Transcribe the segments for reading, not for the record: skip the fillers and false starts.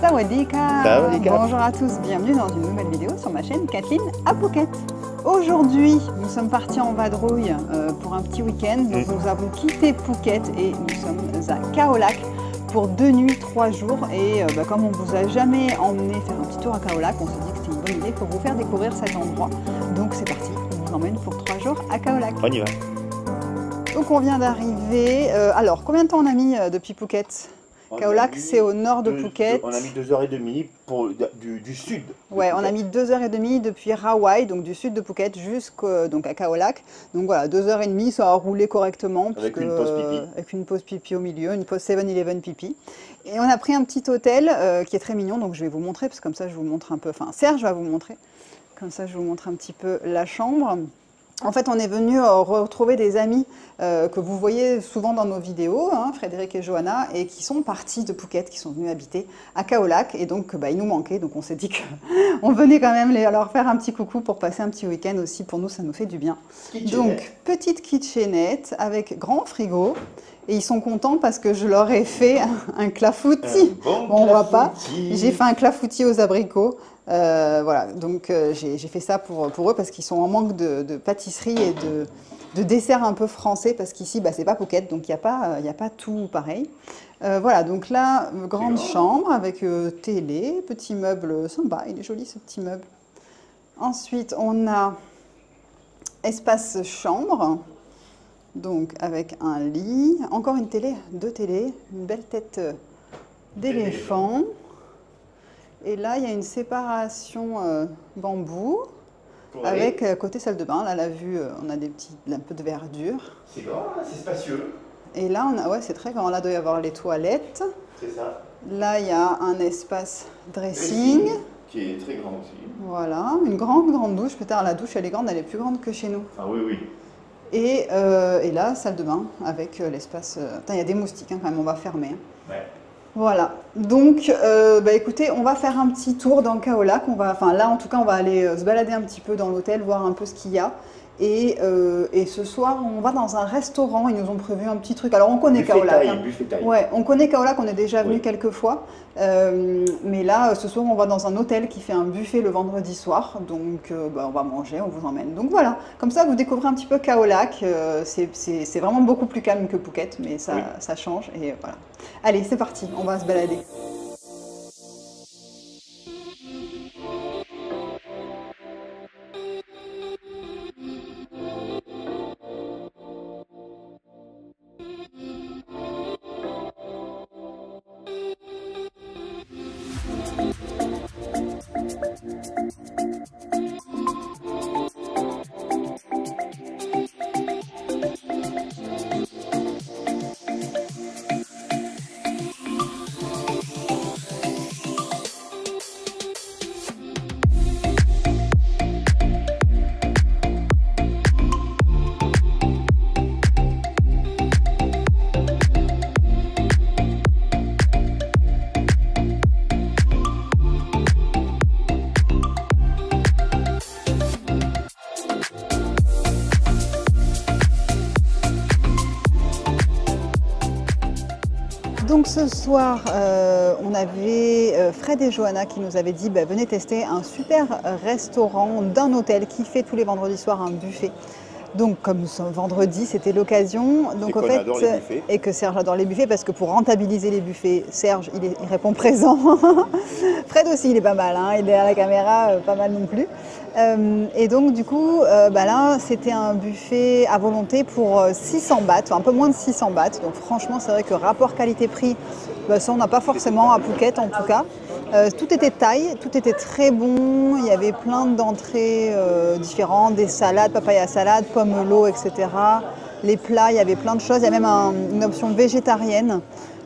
Sawadika. Sawadika. Bonjour à tous, bienvenue dans une nouvelle vidéo sur ma chaîne Kathleen à Phuket. Aujourd'hui, nous sommes partis en vadrouille pour un petit week-end. Donc nous avons quitté Phuket et nous sommes à Khao Lak pour 2 nuits, 3 jours. Et comme on ne vous a jamais emmené faire un petit tour à Khao Lak, on s'est dit que c'était une bonne idée pour vous faire découvrir cet endroit. Donc c'est parti, on vous emmène pour 3 jours à Khao Lak. On y va. Donc on vient d'arriver. Alors, combien de temps on a mis depuis Phuket? Khao Lak, c'est au nord de Phuket. On a mis 2h30 pour, du sud. Ouais, on a mis 2h30 depuis Rawai, donc du sud de Phuket, jusqu'à Khao Lak. Donc voilà, 2h30, ça a roulé correctement. Avec une pause pipi. Avec une pause pipi au milieu, une pause 7-Eleven pipi. Et on a pris un petit hôtel qui est très mignon, donc je vais vous montrer, parce que comme ça je vous montre un peu, enfin Serge va vous montrer, comme ça je vous montre un petit peu la chambre. En fait, on est venu retrouver des amis que vous voyez souvent dans nos vidéos, hein, Frédéric et Johanna, et qui sont partis de Phuket, qui sont venus habiter à Khao Lak. Et donc, ils nous manquaient. Donc, on s'est dit qu'on venait quand même leur faire un petit coucou pour passer un petit week-end aussi. Pour nous, ça nous fait du bien. Donc, petite kitchenette avec grand frigo. Et ils sont contents parce que je leur ai fait un clafoutis. Bon, on voit pas. J'ai fait un clafoutis aux abricots. Voilà, donc j'ai fait ça pour eux parce qu'ils sont en manque de pâtisserie et de desserts un peu français parce qu'ici, c'est pas Phuket, donc il n'y a pas tout pareil. Voilà, donc là, grande chambre avec télé, petit meuble sympa, il est joli ce petit meuble. Ensuite, on a espace chambre. Donc avec un lit, encore une télé, 2 télés, une belle tête d'éléphant. Et là, il y a une séparation bambou avec côté salle de bain. Là, la vue, on a un peu de verdure. C'est grand, c'est spacieux. Et là, ouais, c'est très grand. Là, il doit y avoir les toilettes. C'est ça. Là, il y a un espace dressing. Qui est très grand aussi. Voilà, une grande douche. Peut-être la douche, elle est grande, elle est plus grande que chez nous. Ah oui, oui. Et là, salle de bain avec l'espace... Attends, il y a des moustiques hein, quand même, on va fermer. Ouais. Voilà, donc écoutez, on va faire un petit tour dans Khao Lak. Là, en tout cas, on va aller se balader un petit peu dans l'hôtel, voir un peu ce qu'il y a. Et ce soir, on va dans un restaurant. Ils nous ont prévu un petit truc. Alors, on connaît Khao Lak. Ouais, on connaît Khao Lak, on est déjà venu quelques fois. Mais là, ce soir, on va dans un hôtel qui fait un buffet le vendredi soir. Donc, on va manger, on vous emmène. Donc voilà, comme ça, vous découvrez un petit peu Khao Lak. C'est vraiment beaucoup plus calme que Phuket, mais ça change. Et voilà. Allez, c'est parti, on va se balader. Donc ce soir, on avait Fred et Johanna qui nous avaient dit venez tester un super restaurant d'un hôtel qui fait tous les vendredis soirs un buffet. Donc comme nous sommes vendredi, c'était l'occasion. Donc et que Serge adore les buffets parce que pour rentabiliser les buffets, Serge il répond présent. Fred aussi il est pas mal, hein, il est à la caméra, pas mal non plus. Et donc du coup, là c'était un buffet à volonté pour 600 bahts, un peu moins de 600 bahts. Donc franchement c'est vrai que rapport qualité-prix, ça on n'a pas forcément à Phuket en tout cas. Tout était thaï, tout était très bon, il y avait plein d'entrées différentes, des salades, papaya salade, pomelo, etc. Les plats, il y avait plein de choses, il y a même une option végétarienne.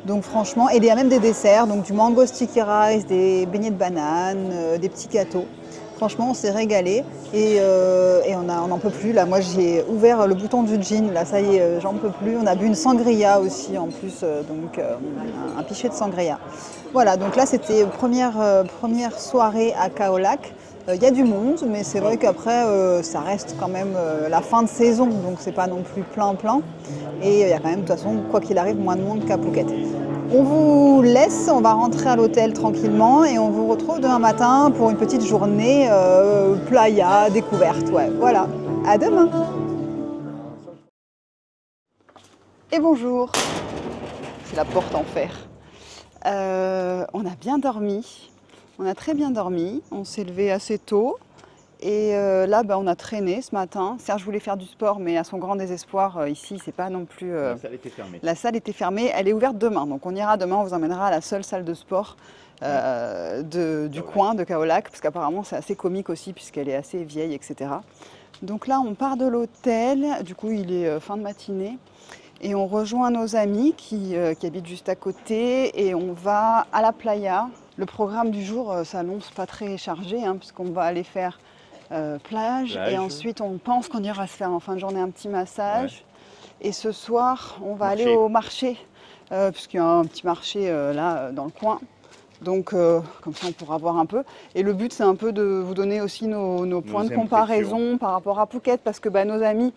Donc franchement, et il y a même des desserts, donc du mango sticky rice, des beignets de banane, des petits gâteaux. Franchement, on s'est régalé et on n'en peut plus. Là, moi, j'ai ouvert le bouton du gin. Là, ça y est, j'en peux plus. On a bu une sangria aussi en plus, donc un pichet de sangria. Voilà, donc là, c'était première soirée à Khao Lak. Il y a du monde, mais c'est vrai qu'après, ça reste quand même la fin de saison, donc c'est pas non plus plein. Et il y a quand même, de toute façon, quoi qu'il arrive, moins de monde qu'à Phuket. On vous laisse, on va rentrer à l'hôtel tranquillement et on vous retrouve demain matin pour une petite journée playa, découverte. Ouais, voilà, à demain. Et bonjour, c'est la porte en fer. On a bien dormi, on a très bien dormi, on s'est levé assez tôt. Et là, on a traîné ce matin. Serge voulait faire du sport, mais à son grand désespoir, ici, c'est pas non plus... La salle était fermée. La salle était fermée. Elle est ouverte demain. Donc on ira demain, on vous emmènera à la seule salle de sport du coin de Kaolack, parce qu'apparemment c'est assez comique aussi, puisqu'elle est assez vieille, etc. Donc là, on part de l'hôtel. Du coup, il est fin de matinée. Et on rejoint nos amis qui habitent juste à côté. Et on va à la playa. Le programme du jour s'annonce pas très chargé, hein, puisqu'on va aller faire... plage, et ensuite on pense qu'on ira se faire en fin de journée un petit massage, et ce soir on va aller au marché, puisqu'il y a un petit marché là dans le coin, donc comme ça on pourra voir un peu, et le but c'est un peu de vous donner aussi nos points de comparaison par rapport à Phuket, parce que nos amis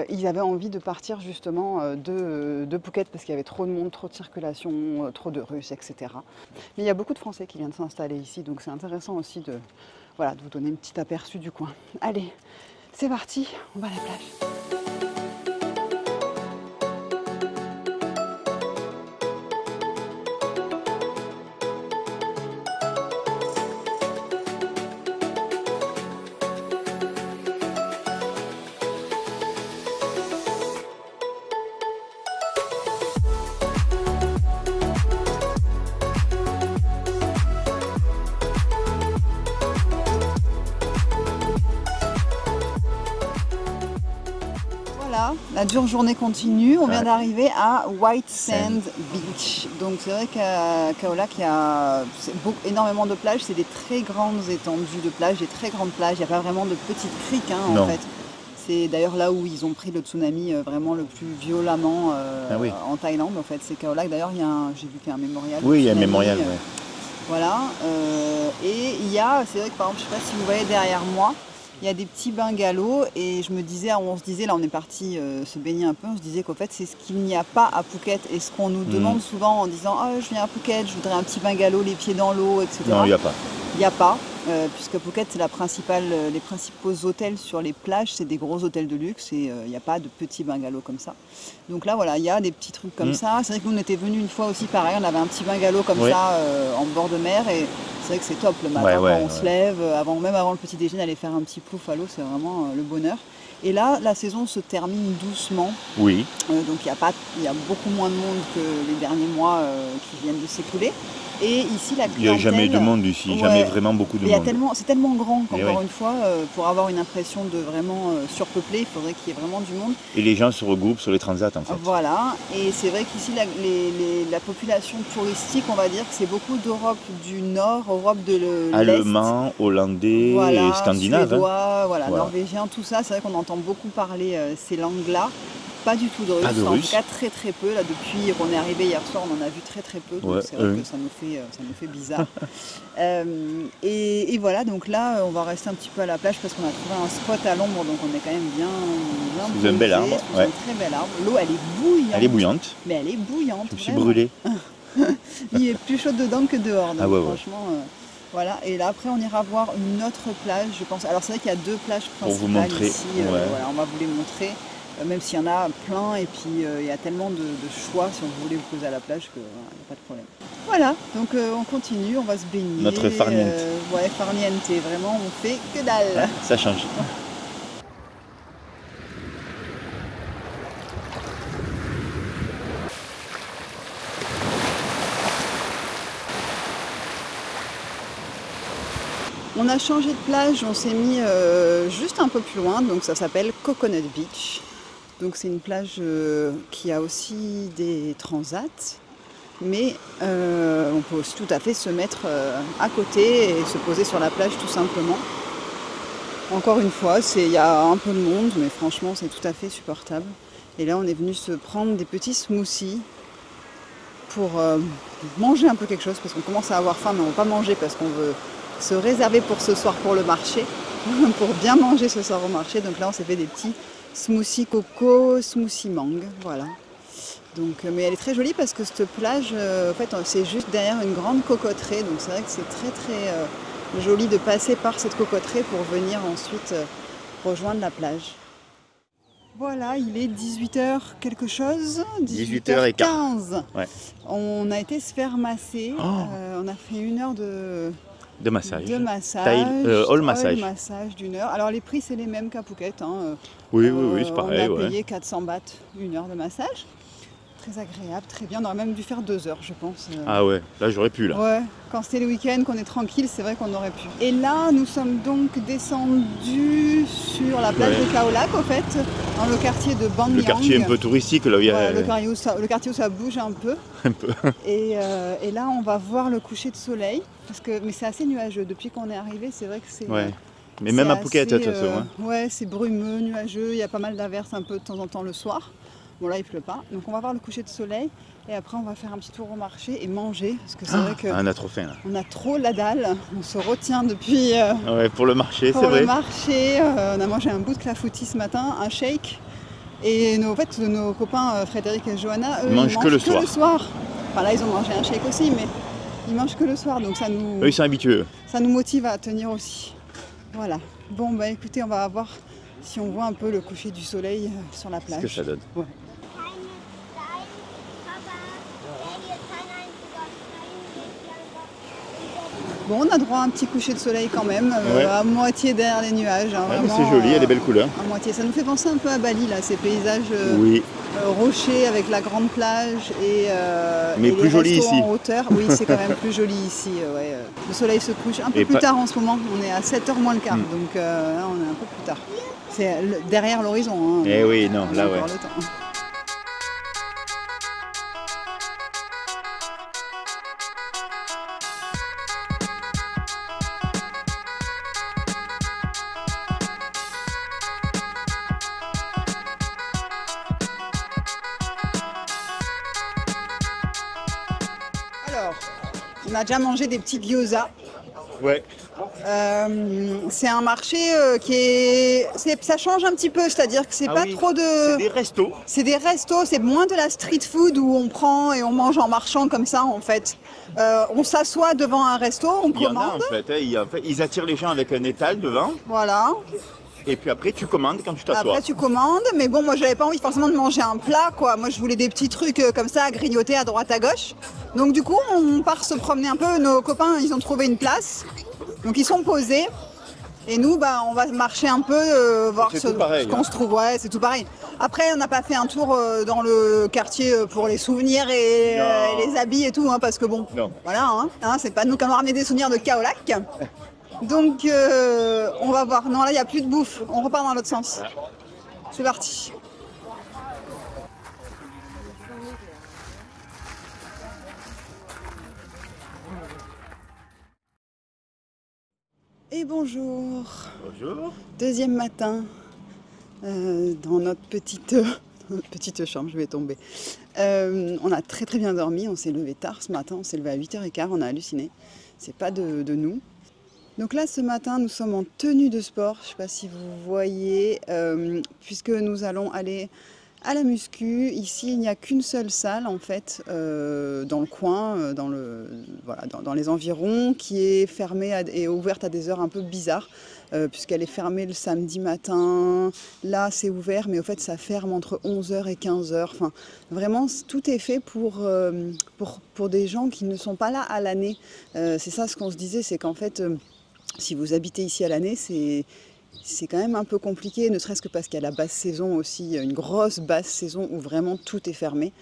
ils avaient envie de partir justement de Phuket parce qu'il y avait trop de monde, trop de circulation, trop de Russes, etc. Mais il y a beaucoup de Français qui viennent s'installer ici, donc c'est intéressant aussi de vous donner un petit aperçu du coin. Allez, c'est parti, on va à la plage. Voilà, la dure journée continue. On vient d'arriver à White Sand Beach. Donc c'est vrai qu'à Kaolack, il y a énormément de plages. C'est des très grandes étendues de plages, des très grandes plages. Il n'y a pas vraiment de petites criques en fait. C'est d'ailleurs là où ils ont pris le tsunami vraiment le plus violemment en Thaïlande. En fait, c'est Kaolack. D'ailleurs, j'ai vu qu'il y a un mémorial. Oui, il y a un mémorial. Voilà. Et il y a, c'est vrai que par exemple, je ne sais pas si vous voyez derrière moi, il y a des petits bungalows, et on se disait, là on est parti se baigner un peu, on se disait qu'en fait c'est ce qu'il n'y a pas à Phuket, et ce qu'on nous demande souvent en disant je viens à Phuket, je voudrais un petit bungalow, les pieds dans l'eau, etc. Non, il n'y a pas. Il n'y a pas, puisque Phuket c'est les principaux hôtels sur les plages, c'est des gros hôtels de luxe, et il n'y a pas de petits bungalows comme ça. Donc là voilà, il y a des petits trucs comme ça. C'est vrai que nous on était venus une fois aussi pareil, on avait un petit bungalow comme ça en bord de mer, et c'est vrai que c'est top le matin quand on se lève, même avant le petit déjeuner, aller faire un petit plouf à l'eau, c'est vraiment le bonheur. Et là, la saison se termine doucement. Oui. Donc il y a beaucoup moins de monde que les derniers mois qui viennent de s'écouler. Et ici, la clientèle... Il n'y a jamais de monde ici, jamais vraiment beaucoup de monde. C'est tellement grand qu'encore une fois, pour avoir une impression de vraiment surpeuplé, il faudrait qu'il y ait vraiment du monde. Et les gens se regroupent sur les transats en fait. Voilà, et c'est vrai qu'ici, la population touristique, on va dire que c'est beaucoup d'Europe du Nord, Europe de l'Est. Allemand, hollandais et scandinave. Suédois, norvégien, tout ça. C'est vrai qu'on entend beaucoup parler ces langues-là. Pas du tout de russe, en tout cas très très peu. Là, depuis qu'on est arrivé hier soir, on en a vu très très peu, donc c'est vrai que ça nous fait bizarre. Et voilà, donc là, on va rester un petit peu à la plage parce qu'on a trouvé un spot à l'ombre, donc on est quand même bien sous un bel arbre. Sous un très bel arbre. L'eau, elle est bouillante. Elle est bouillante. Mais elle est bouillante. Je me suis brûlé. Il est plus chaud dedans que dehors, donc franchement... Voilà, et là après on ira voir une autre plage, je pense. Alors c'est vrai qu'il y a deux plages principales pour vous montrer. Ici, voilà, on va vous les montrer. Même s'il y en a plein, et puis il y a tellement de choix si on voulait vous poser à la plage qu'il n'y a pas de problème. Voilà, donc on continue, on va se baigner. Notre farniente. Farniente, vraiment on fait que dalle. Ça change. On a changé de plage, on s'est mis juste un peu plus loin, donc ça s'appelle Coconut Beach. Donc c'est une plage qui a aussi des transats, mais on peut aussi tout à fait se mettre à côté et se poser sur la plage tout simplement. Encore une fois, il y a un peu de monde, mais franchement c'est tout à fait supportable. Et là on est venu se prendre des petits smoothies pour manger un peu quelque chose, parce qu'on commence à avoir faim, mais on ne va pas manger parce qu'on veut se réserver pour ce soir pour le marché, pour bien manger ce soir au marché. Donc là on s'est fait des petits smoothie coco, smoothie mangue, voilà. Donc, mais elle est très jolie parce que cette plage, en fait, c'est juste derrière une grande cocoterie. Donc c'est vrai que c'est très joli de passer par cette cocoterie pour venir ensuite rejoindre la plage. Voilà, il est 18h quelque chose, 18h15. Ouais. On a été se faire masser, on a fait 1 heure de massage. De massage, all massage. All massage d'1 heure. Alors les prix c'est les mêmes qu'à Phuket. Hein. Oui, c'est pareil. On a payé 400 bahts 1 heure de massage. Très agréable, très bien. On aurait même dû faire 2 heures, je pense. Ah ouais, là j'aurais pu là. Ouais, quand c'était le week-end, qu'on est tranquille, c'est vrai qu'on aurait pu. Et là, nous sommes donc descendus sur la plage de Khao Lak, au fait, dans le quartier de Ban Myang. Le quartier un peu touristique, là où il y a... le quartier où ça bouge un peu. Un peu. Et là, on va voir le coucher de soleil, mais c'est assez nuageux. Depuis qu'on est arrivé, c'est vrai que c'est... Ouais. Mais même à Phuket, de toute façon. Ouais, c'est brumeux, nuageux, il y a pas mal d'averses un peu de temps en temps le soir. Bon là il pleut pas, donc on va voir le coucher de soleil et après on va faire un petit tour au marché et manger parce que c'est vrai que on a trop faim là. On a trop la dalle, on se retient depuis pour le marché, c'est vrai. Pour le marché, on a mangé un bout de clafoutis ce matin, un shake et nos copains Frédéric et Johanna, eux, ils mangent que le soir. Enfin là ils ont mangé un shake aussi mais ils mangent que le soir donc ça nous... Eux ils sont habitués. Ça nous motive à tenir aussi. Voilà. Bon bah écoutez on va voir si on voit un peu le coucher du soleil sur la plage. Ce que ça donne. Ouais. Bon, on a droit à un petit coucher de soleil quand même, à moitié derrière les nuages. Hein, c'est joli, il y a des belles couleurs. À moitié. Ça nous fait penser un peu à Bali, là, ces paysages rochers avec la grande plage mais et plus les joli restos ici. en hauteur. Oui, c'est quand même plus joli ici. Ouais. Le soleil se couche un peu plus tard en ce moment. On est à 7h moins le quart, donc là, on est un peu plus tard. C'est derrière l'horizon. Hein. Eh oui, non, là ouais. Le temps. Alors, on a déjà mangé des petits gyoza. Ouais. C'est un marché ça change un petit peu, c'est-à-dire que c'est pas trop de... C'est des restos. C'est des restos, c'est moins de la street food où on prend et on mange en marchant comme ça en fait. On s'assoit devant un resto, on commande. Il y en a en fait, ils attirent les gens avec un étal devant. Voilà. Et puis après tu commandes quand tu t'assois. Après tu commandes, mais bon moi j'avais pas envie forcément de manger un plat quoi. Moi je voulais des petits trucs comme ça à grignoter à droite à gauche. Donc du coup on part se promener un peu, nos copains ils ont trouvé une place. Donc ils sont posés. Et nous on va marcher un peu, voir ce qu'on se trouve. Ouais, c'est tout pareil. Après on n'a pas fait un tour dans le quartier pour les souvenirs et les habits et tout, hein, parce que bon, voilà, hein, c'est pas nous qui allons ramener des souvenirs de Khao Lak. Donc on va voir. Non là il n'y a plus de bouffe, on repart dans l'autre sens. C'est parti. Et bonjour. Bonjour. Deuxième matin dans notre petite chambre, je vais tomber. On a très bien dormi, on s'est levé tard ce matin, on s'est levé à 8h15, on a halluciné. C'est pas de nous. Donc là ce matin nous sommes en tenue de sport, je ne sais pas si vous voyez, puisque nous allons aller à la muscu. Ici il n'y a qu'une seule salle en fait dans le coin, dans les environs, qui est fermée et ouverte à des heures un peu bizarres, puisqu'elle est fermée le samedi matin. Là c'est ouvert mais au fait ça ferme entre 11h et 15h. Enfin, vraiment tout est fait pour des gens qui ne sont pas là à l'année. C'est ça ce qu'on se disait, c'est qu'en fait si vous habitez ici à l'année, c'est quand même un peu compliqué, ne serait-ce que parce qu'il y a la basse saison aussi, une grosse basse saison où vraiment tout est fermé.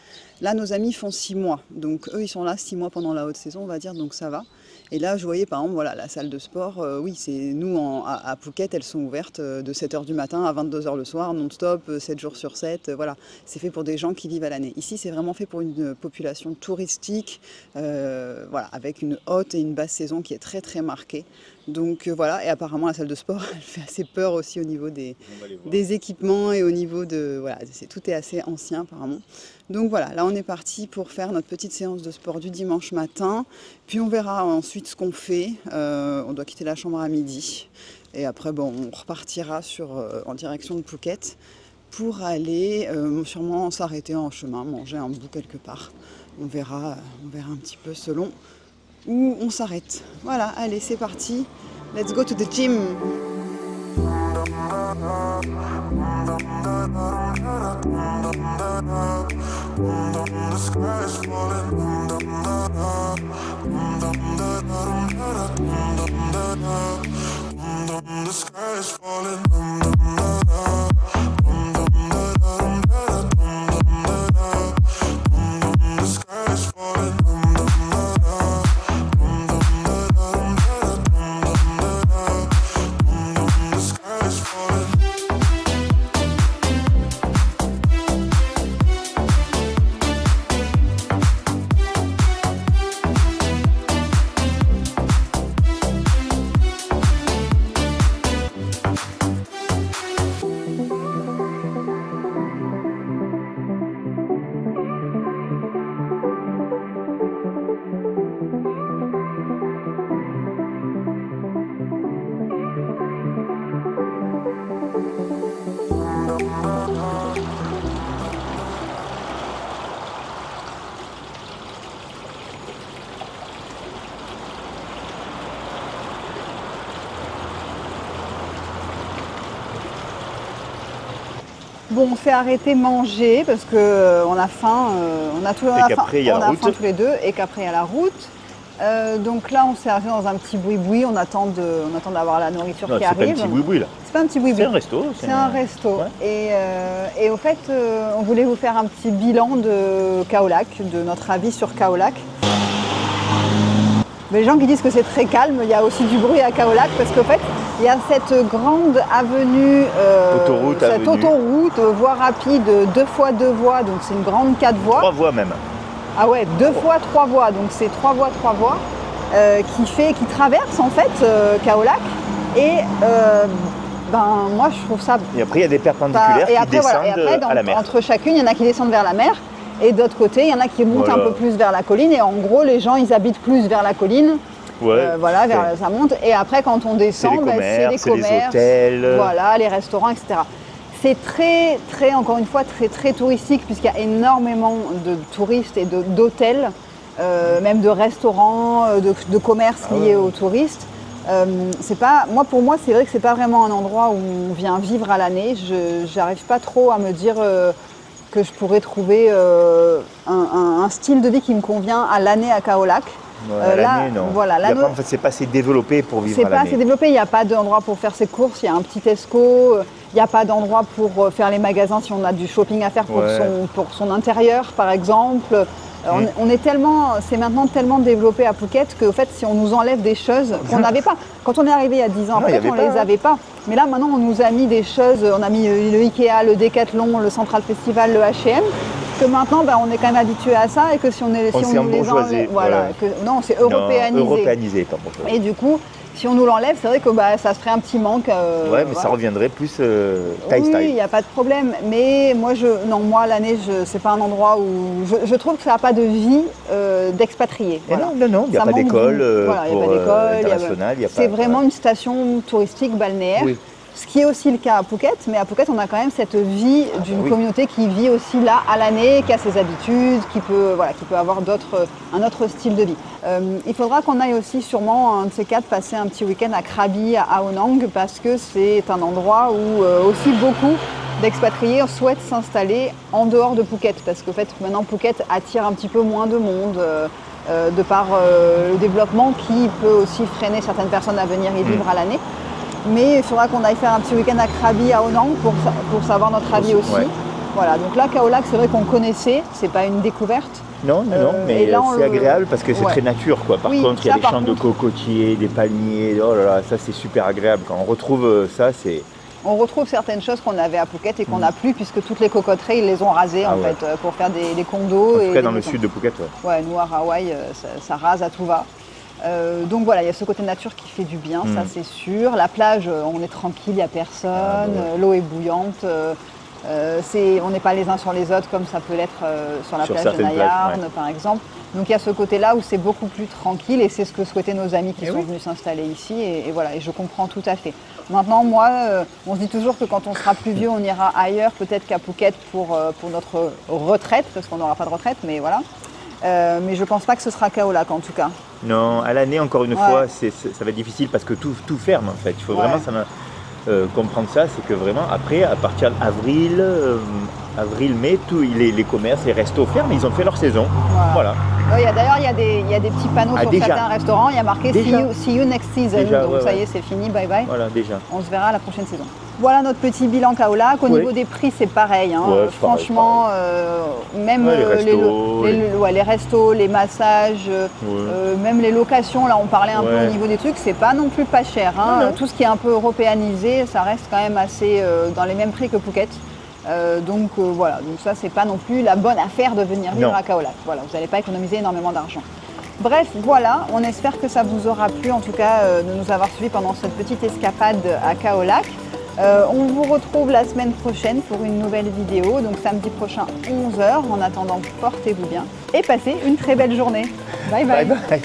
Là, nos amis font 6 mois, donc eux, ils sont là 6 mois pendant la haute saison, on va dire, donc ça va. Et là, je voyais par exemple, voilà, la salle de sport, oui, c'est nous à Phuket, elles sont ouvertes de 7h du matin à 22h le soir, non-stop, 7 jours sur 7, voilà. C'est fait pour des gens qui vivent à l'année. Ici, c'est vraiment fait pour une population touristique, voilà, avec une haute et une basse saison qui est très marquée. Donc voilà, et apparemment la salle de sport, elle fait assez peur aussi au niveau des équipements et au niveau de... Voilà, tout est assez ancien apparemment. Donc voilà, là on est parti pour faire notre petite séance de sport du dimanche matin. Puis on verra ensuite ce qu'on fait. On doit quitter la chambre à midi. Et après, bon, on repartira en direction de Phuket. pour aller sûrement s'arrêter en chemin, manger un bout quelque part. On verra un petit peu selon où on s'arrête. Voilà, allez, c'est parti. Let's go to the gym. Bon, on s'est arrêté manger parce que on a faim, on a faim tous les deux et qu'après il y a la route. Donc là, on s'est arrêté dans un petit boui-boui, on attend d'avoir la nourriture qui arrive. C'est pas un petit boui-boui là. C'est pas un petit boui-boui. C'est un resto. C'est un resto. Ouais. Et au fait, on voulait vous faire un petit bilan de Kaolack, de notre avis sur Kaolack. Les gens qui disent que c'est très calme, il y a aussi du bruit à Kaolack parce qu'en fait, il y a cette grande avenue, autoroute, voie rapide, 2 fois 2 voies, donc c'est une grande 4 voies. 3 voies même. Ah ouais, 2 fois 3 voies, donc c'est 3 voies, qui traverse en fait Kaolack. Et moi je trouve ça. Et après il y a des perpendiculaires qui descendent à la mer. Entre chacune, il y en a qui descendent vers la mer. Et d'autre côté, il y en a qui montent un peu plus vers la colline. Et en gros, les gens, ils habitent plus vers la colline. Ça monte. Et après, quand on descend, c'est les commerces, les hôtels. Voilà, les restaurants, etc. C'est très, très, encore une fois, très, très touristique puisqu'il y a énormément de touristes et d'hôtels, même de restaurants, de commerces liés aux touristes. Pour moi, c'est vrai que c'est pas vraiment un endroit où on vient vivre à l'année. Je n'arrive pas trop à me dire que je pourrais trouver un style de vie qui me convient à l'année à Kaolack. L'année, non. Voilà, en fait, c'est pas assez développé pour vivre à l'année. C'est pas assez développé, il n'y a pas d'endroit pour faire ses courses, il y a un petit Tesco, il n'y a pas d'endroit pour faire les magasins si on a du shopping à faire pour son intérieur, par exemple. C'est maintenant tellement développé à Phuket qu'au fait, si on nous enlève des choses qu'on n'avait pas. Quand on est arrivé il y a 10 ans, on ne les avait pas. Mais là, maintenant, on nous a mis des choses, on a mis le Ikea, le Decathlon, le Central Festival, le H&M, que maintenant, on est quand même habitué à ça et que si on nous les enlève, non, c'est européanisé. Européanisé, par contre. Et du coup, si on nous l'enlève, c'est vrai que ça se ferait un petit manque. Mais ça reviendrait plus taille-style. Oui, il n'y a pas de problème. Mais moi, l'année, c'est pas un endroit où... Je trouve que ça n'a pas de vie d'expatrié. Voilà. Non, il n'y a pas d'école internationale. C'est vraiment une station touristique balnéaire. Oui. Ce qui est aussi le cas à Phuket, mais à Phuket, on a quand même cette vie d'une communauté qui vit aussi là à l'année, qui a ses habitudes, qui peut avoir un autre style de vie. Il faudra qu'on aille aussi sûrement, un de ces 4, passer un petit week-end à Krabi, à Ao Nang, parce que c'est un endroit où aussi beaucoup d'expatriés souhaitent s'installer en dehors de Phuket, parce qu'en fait, maintenant, Phuket attire un petit peu moins de monde, de par le développement qui peut aussi freiner certaines personnes à venir y vivre à l'année. Mais il faudra qu'on aille faire un petit week-end à Krabi, à Ao Nang, pour savoir notre avis aussi. Ouais. Voilà, donc là, Kaolack, c'est vrai qu'on connaissait, c'est pas une découverte. Non, mais là, c'est agréable parce que c'est très nature, quoi. Par contre, il y a des champs de cocotiers, des palmiers, oh là là, ça c'est super agréable. Quand on retrouve ça, c'est... On retrouve certaines choses qu'on avait à Phuket et qu'on n'a plus, puisque toutes les cocoteries, ils les ont rasées fait, pour faire des condos. En tout cas, dans le sud de Phuket, Ouais, nous à Hawaï, ça rase à tout va. Donc voilà, il y a ce côté nature qui fait du bien, ça c'est sûr. La plage, on est tranquille, il n'y a personne, l'eau est bouillante. On n'est pas les uns sur les autres comme ça peut l'être sur la plage de Nayarn, par exemple. Donc il y a ce côté-là où c'est beaucoup plus tranquille et c'est ce que souhaitaient nos amis qui sont venus s'installer ici. Et voilà, et je comprends tout à fait. Maintenant, moi, on se dit toujours que quand on sera plus vieux, on ira ailleurs, peut-être qu'à Phuket pour notre retraite, parce qu'on n'aura pas de retraite, mais voilà. Mais je pense pas que ce sera Khao Lak en tout cas. Non, à l'année, encore une fois, ça va être difficile parce que tout ferme en fait. Il faut vraiment comprendre ça, c'est que vraiment, après, à partir d'avril, mai, les commerces, les restos ferment, ils ont fait leur saison. Voilà. D'ailleurs, il y a des petits panneaux sur certains restaurants, il y a marqué see you next season. Donc ça y est, c'est fini, bye bye. Voilà, déjà. On se verra la prochaine saison. Voilà notre petit bilan Khao Lak. Au niveau des prix, c'est pareil. Hein. Franchement, même les restos, les massages, même les locations, là on parlait un peu au niveau des trucs, c'est pas non plus pas cher. Hein. Tout ce qui est un peu européanisé, ça reste quand même assez dans les mêmes prix que Phuket. Donc voilà, donc ça c'est pas non plus la bonne affaire de venir vivre à Khao Lak. Voilà, vous n'allez pas économiser énormément d'argent. Bref, voilà, on espère que ça vous aura plu en tout cas de nous avoir suivis pendant cette petite escapade à Khao Lak. On vous retrouve la semaine prochaine pour une nouvelle vidéo, donc samedi prochain 11 h. En attendant, portez-vous bien et passez une très belle journée. Bye bye. Bye bye.